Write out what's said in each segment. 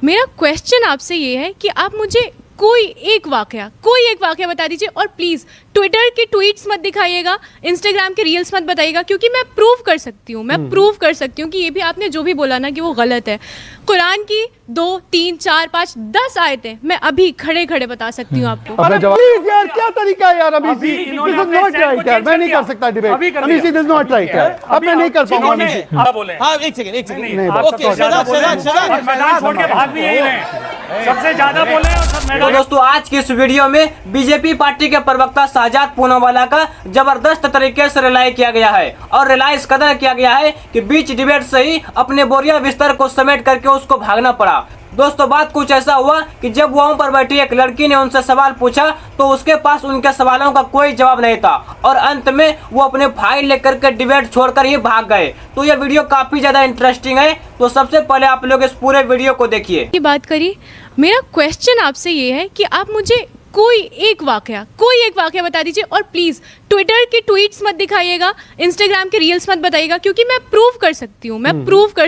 मेरा क्वेश्चन आपसे ये है कि आप मुझे कोई एक वाकया बता दीजिए, और प्लीज़ ट्विटर की ट्वीट्स मत दिखाइएगा, इंस्टाग्राम के रील्स मत बताइएगा, क्योंकि मैं प्रूव कर सकती हूँ कि ये भी आपने जो भी बोला ना कि वो गलत है। कुरान की 2, 3, 4, 5, 10 आयतें मैं अभी खड़े खड़े बता सकती हूँ आपको। प्लीज यार, क्या तरीका है यार? अभी दिस इज नॉट राइट यार, मैं नहीं कर सकता डिबेट। अभी दिस इज नॉट राइट यार, अब मैं नहीं कर पाऊंगा। हाँ एक सेकंड नहीं, ओके, मैदान छोड़ के भाग भी यही रहे हैं, सबसे ज्यादा बोले और सब तो मैदान। दोस्तों आज की इस वीडियो में बीजेपी पार्टी के प्रवक्ता शाहजाद पूनावाला का जबरदस्त तरीके से रिलाई किया गया है, और रिलाई इस कदर किया गया है कि बीच डिबेट से ही अपने बोरिया बिस्तर को समेट करके उसको भागना पड़ा। दोस्तों बात कुछ ऐसा हुआ कि जब वहां पर बैठी एक लड़की ने उनसे सवाल पूछा तो उसके पास उनके सवालों का कोई जवाब नहीं था, और अंत में वो अपने फाइल लेकर के डिबेट छोड़कर ही भाग गए। तो यह वीडियो काफी ज्यादा इंटरेस्टिंग है, तो सबसे पहले आप लोग इस पूरे वीडियो को देखिए। की बात करी, मेरा क्वेश्चन आपसे ये है कि आप मुझे कोई एक वाकया बता दीजिए, और प्लीज़ ट्विटर की ट्वीट्स मत दिखाइएगा, इंस्टाग्राम के रील्स मत बताइएगा, क्योंकि मैं प्रूव कर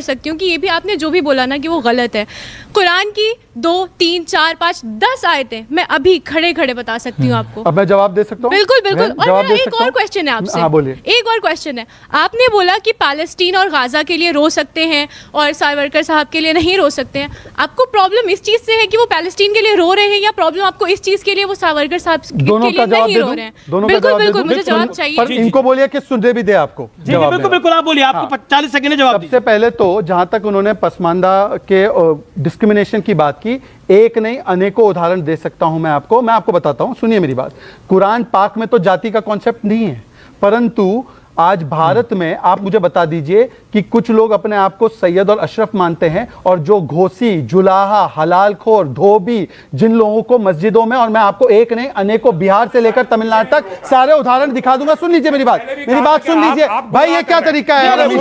सकती हूँ कि ये भी आपने जो भी बोला ना कि वो गलत है। कुरान की 2, 3, 4, 5, 10 आयतें मैं अभी खड़े खड़े बता सकती हूँ आपको। अब मैं जवाब दे सकता हूँ? बिल्कुल। और मेरा एक और क्वेश्चन है आपसे। हाँ बोलिए। एक और क्वेश्चन है, आपने बोला कि पैलेस्टीन और गाजा के लिए रो सकते हैं और सावरकर साहब के लिए नहीं रो सकते हैं। आपको प्रॉब्लम इस चीज से है कि वो पैलेस्टीन के लिए रो रहे हैं, या प्रॉब्लम आपको इस चीज के लिए वो सावरकर साहब के लिए नहीं रो रहे हैं? बिल्कुल मुझे जवाब चाहिए। पर इनको बोलिए कि सुनने भी दे आपको। बिल्कुल आप बोलिए, आपको 40 सेकंड जवाब सबसे पहले तो जहां तक उन्होंने पसमानदा के डिस्क्रिमिनेशन की बात की, एक नहीं अनेकों उदाहरण दे सकता हूं मैं आपको बताता हूं, सुनिए मेरी बात। कुरान पाक में तो जाति का कॉन्सेप्ट नहीं है, परंतु आज भारत में आप मुझे बता दीजिए कि कुछ लोग अपने आप को सैयद और अशरफ मानते हैं, और जो घोसी, जुलाहा, हलालखोर, धोबी, जिन लोगों को मस्जिदों में, और मैं आपको एक नहीं अनेकों बिहार से लेकर तमिलनाडु तक सारे उदाहरण दिखा दूंगा। सुन लीजिए मेरी बात सुन लीजिए भाई, ये क्या तरीका है? Amish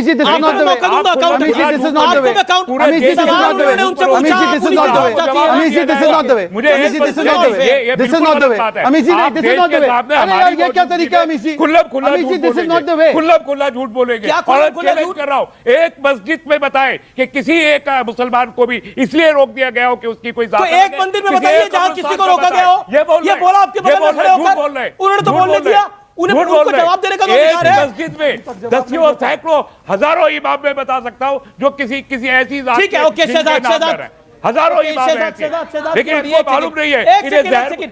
ji, this is not the way. Amish ji, this is not the way. Amish ji, this is not the way. Amish ji, this is not the way. Amish ji, this is not the way. Amish ji, this is not the way. Amish ji, this is not the way. This is not the way. Amish ji, this is not the way. अरे यार, ये क्या तरीका है अमीश जी? खुल्ला झूठ बोलेंगे। Challenge कर रहा हूं, एक मस्जिद में बताएं कि किसी एक मुसलमान को भी इसलिए रोक दिया गया हो कि उसकी कोई तो एक मंदिर में बताइए जहां किसी को रोका गया हो। ये बोला आपके बगल में खड़े होकर, उन्होंने तो बोलने दिया, उनको जवाब देने का अधिकार है। मस्जिद में दसियों सैकड़ों हजारों इमाम में बता सकता हूं जो किसी ऐसी जात ठीक है, ओके शहजाद, हजारों इमाम हैं, लेकिन इनको मालूम नहीं है कि जहर की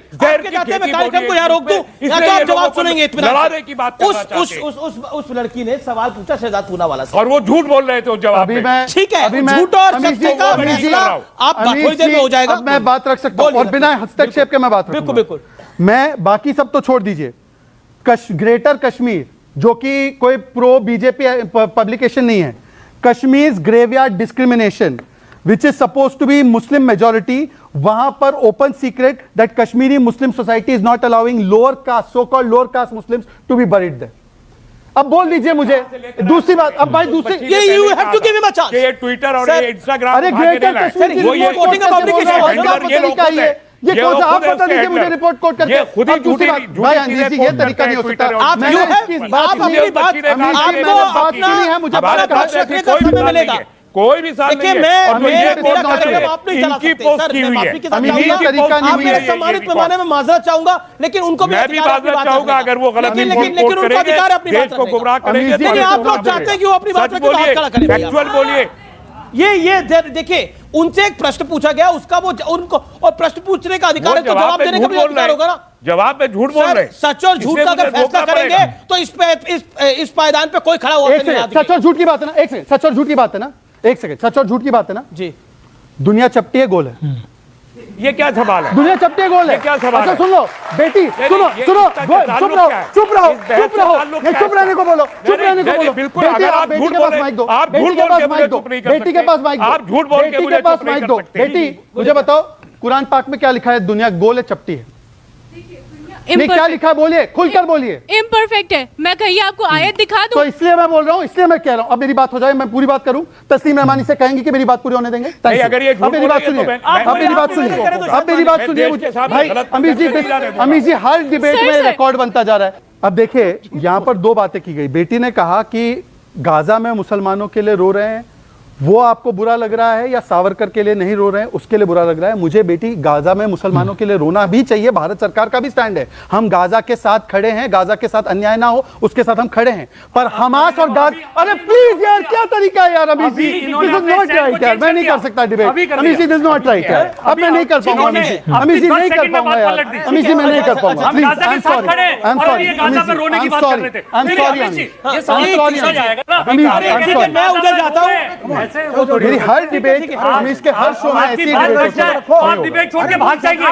खेती कार्यक्रम को यहाँ रोक दूं, या तो आप जवाब सुनेंगे लड़ाने की बात करना चाहते हैं। उस लड़की ने सवाल पूछा शहजाद पूनावाला से, और वो झूठ बोल रहे थे उस जवाब में। ठीक है, झूठ और सत्य का फैसला आप थोड़ी देर में हो जाएगा। मैं बात रख सकता हूं, और बिना हस्तक्षेप के मैं बात रखूंगा। बिल्कुल। मैं बाकी सब तो छोड़ दीजिए, ग्रेटर कश्मीर जो कि कोई प्रो बीजेपी पब्लिकेशन नहीं है, Kashmir graveyard discrimination which is supposed to be Muslim majority, वहां पर open secret that Kashmiri Muslim society is not allowing so-called lower caste Muslims to be buried there. अब बोल दीजिए मुझे दूसरी बात। अब भाई दूसरी, you have to give him a chance. ये ट्विटर और ये इंस्टाग्राम, अरे ग्रेटर कश्मीर ये कौन सा? आप बता दीजिए मुझे रिपोर्ट कोट करके। खुद ही दूसरी बात भाई अंजीर जी, ये तरीका नहीं हो सकता। मैंने इसकी बात सुनी है, मुझे बात रखने का समय मिलेगा। कोई भी साथ नहीं है, और इनकी पोस्ट की हुई है। आप मेरे सम्मानित पैमाने में माजरत चाहूंगा, लेकिन उनको भी मैं भी माजरत चाहूंगा अगर वो गलत लेकिन उनका अधिकार है अपनी बात को गुमराह करेंगे। लेकिन आप लोग चाहते हैं कि वो अपनी बात रखे, हाथ खड़ा करें। फैक्चुअल बोलिए। ये देखिए, उनसे एक प्रश्न पूछा गया, उसका वो उनको और प्रश्न पूछने का अधिकार है, तो जवाब देने का भी अधिकार होगा ना। जवाब में झूठ बोल रहे, सच और झूठ का अगर फैसला करेंगे तो इस पायदान पे कोई खड़ा हुआ नहीं। सच और झूठ की बात है ना, एक सेकंड, सच और झूठ की बात है ना, एक सेकंड, सच और झूठ की बात है ना जी। दुनिया चपटी है, गोल है। ये क्या सवाल है? दुनिया चपटी है, गोल है। क्या सवाल है? सुन लो बेटी, सुनो, चुप रहो, चुप रहने को बोलो, बिल्कुल। बेटी, आप बेटी के पास माइक दो, बेटी के पास माइक दो, बेटी के पास माइक दो, आप झूठ बोल के बेटी के पास माइक दो। बेटी मुझे बताओ, कुरान पाक में क्या लिखा है? दुनिया गोल है, चपटी है? क्या लिखा है? बोलिए, खुलकर बोलिए। इम्परफेक्ट है। मैं कहिए आपको आयत दिखा दूं? तो इसलिए मैं बोल रहा हूँ, इसलिए मैं कह रहा हूँ। अब मेरी बात हो जाए, मैं पूरी बात करूं, तस्लीम रहमानी से कहेंगे कि मेरी बात पूरी होने देंगे? अगर ये अब मेरी बात सुनिए, अब मेरी बात सुनिए भाई। अमीश जी, हर डिबेट में रिकॉर्ड बनता जा रहा है। अब देखिए, यहाँ पर दो बातें की गई। बेटी ने कहा कि गाजा में मुसलमानों के लिए रो रहे हैं, वो आपको बुरा लग रहा है या सावरकर के लिए नहीं रो रहे हैं उसके लिए बुरा लग रहा है। मुझे बेटी गाजा में मुसलमानों के लिए रोना भी चाहिए, भारत सरकार का भी स्टैंड है, हम गाजा के साथ खड़े हैं, गाजा के साथ अन्याय ना हो उसके साथ हम खड़े हैं। पर हमास और गाजा, अरे प्लीज यार क्या तरीका है यार Amish ji, this is not right यार, मैं नहीं कर सकता debate Amish ji, this is not right यार, अब मैं नहीं कर पाऊंगा अमीश जी, अमीश जी नहीं कर पाऊंगा यार, अमीश जी मैं नहीं कर पाऊंगा, please I am sorry, I am sorry, I am sorry, I am sorry, मैं उधर जाता हूँ, मेरी हर डिबेट अमीश के हर शो में ऐसी आप डिबेट छोड़ के भाग जाएंगे,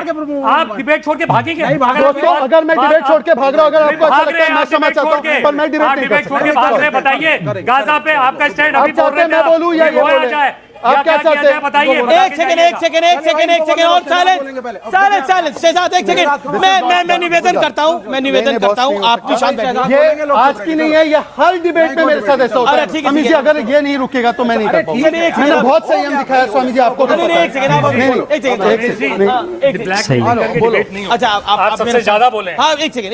आप डिबेट छोड़ के भागेंगे। दोस्तों अगर मैं डिबेट छोड़ के भाग रहा हूं, अगर आपको अच्छा लगता है मैं क्षमा चाहता हूं, पर मैं डिबेट छोड़ के भाग रहे हैं। बताइए गाजा पे आपका स्टैंड अभी बोल रहे थे, मैं बोलूं या ये बोले? आप क्या चाहते हैं बताइए। एक सेकंड और साइलेंस शहजाद, एक सेकंड, मैं निवेदन करता हूँ, आप निशांत बैठिए। ये आज की नहीं है, ये हर डिबेट में मेरे साथ ऐसा होता है। अमीश जी अगर ये नहीं रुकेगा तो मैं नहीं कर पाऊंगा। मैंने बहुत संयम दिखाया स्वामी जी, आपको तो पता है। अच्छा आप सबसे ज्यादा बोले। हाँ एक सेकंड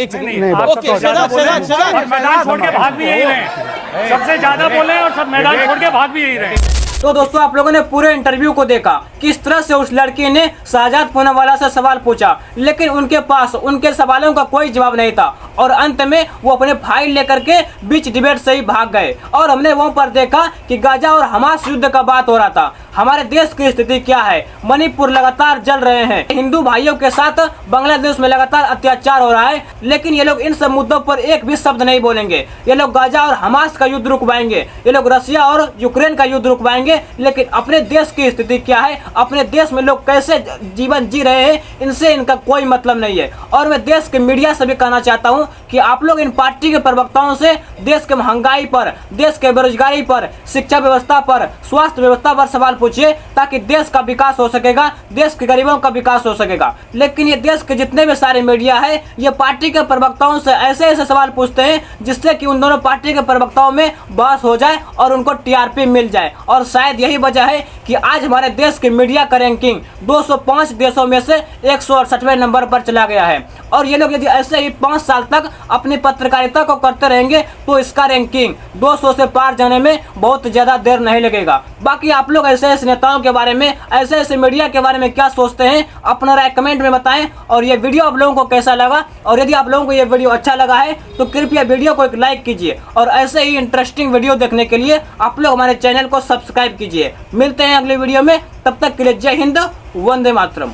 ओके, मैदान छोड़ के भाग भी यही रहे, सबसे ज्यादा बोले और सब मैदान छोड़ के भाग भी यही रहे। तो दोस्तों आप लोगों ने पूरे इंटरव्यू को देखा, किस तरह से उस लड़की ने शाहजाद पूनावाला से सवाल पूछा, लेकिन उनके पास उनके सवालों का कोई जवाब नहीं था और अंत में वो अपने फाइल लेकर के बीच डिबेट से ही भाग गए। और हमने वहां पर देखा कि गाजा और हमास युद्ध का बात हो रहा था, हमारे देश की स्थिति क्या है, मणिपुर लगातार जल रहे हैं, हिंदू भाइयों के साथ बांग्लादेश में लगातार अत्याचार हो रहा है, लेकिन ये लोग इन सब मुद्दों पर एक भी शब्द नहीं बोलेंगे। ये लोग गाजा और हमास का युद्ध रुकवाएंगे, ये लोग रशिया और यूक्रेन का युद्ध रुकवाएंगे, लेकिन अपने देश की स्थिति क्या है, अपने देश में लोग कैसे जीवन जी रहे हैं, इनसे इनका कोई मतलब नहीं है। और मैं देश के मीडिया से भी कहना चाहता हूं कि आप लोग इन पार्टी के प्रवक्ताओं से देश के महंगाई पर, देश के बेरोजगारी पर, शिक्षा व्यवस्था पर, स्वास्थ्य व्यवस्था पर सवाल पूछिए, ताकि देश का विकास हो सकेगा, देश के गरीबों का विकास हो सकेगा। लेकिन ये देश के जितने भी सारे मीडिया है, ये पार्टी के प्रवक्ताओं से ऐसे ऐसे सवाल पूछते हैं जिससे कि उन दोनों पार्टी के प्रवक्ताओं में बहस हो जाए और उनको टीआरपी मिल जाए। और शायद यही वजह है कि आज हमारे देश के मीडिया का रैंकिंग 205 देशों में से 168वें नंबर पर चला गया है। और ये लोग यदि ऐसे ही 5 साल तक अपनी पत्रकारिता को करते रहेंगे तो इसका रैंकिंग 200 से पार जाने में बहुत ज्यादा देर नहीं लगेगा। बाकी आप लोग ऐसे ऐसे नेताओं के बारे में, ऐसे ऐसे मीडिया के बारे में क्या सोचते हैं, अपना राय कमेंट में बताएं। और ये वीडियो आप लोगों को कैसा लगा, और यदि आप लोगों को ये वीडियो अच्छा लगा है तो कृपया वीडियो को एक लाइक कीजिए, और ऐसे ही इंटरेस्टिंग वीडियो देखने के लिए आप लोग हमारे चैनल को सब्सक्राइब कीजिए। मिलते हैं अगले वीडियो में, तब तक के लिए जय हिंद, वंदे मातरम।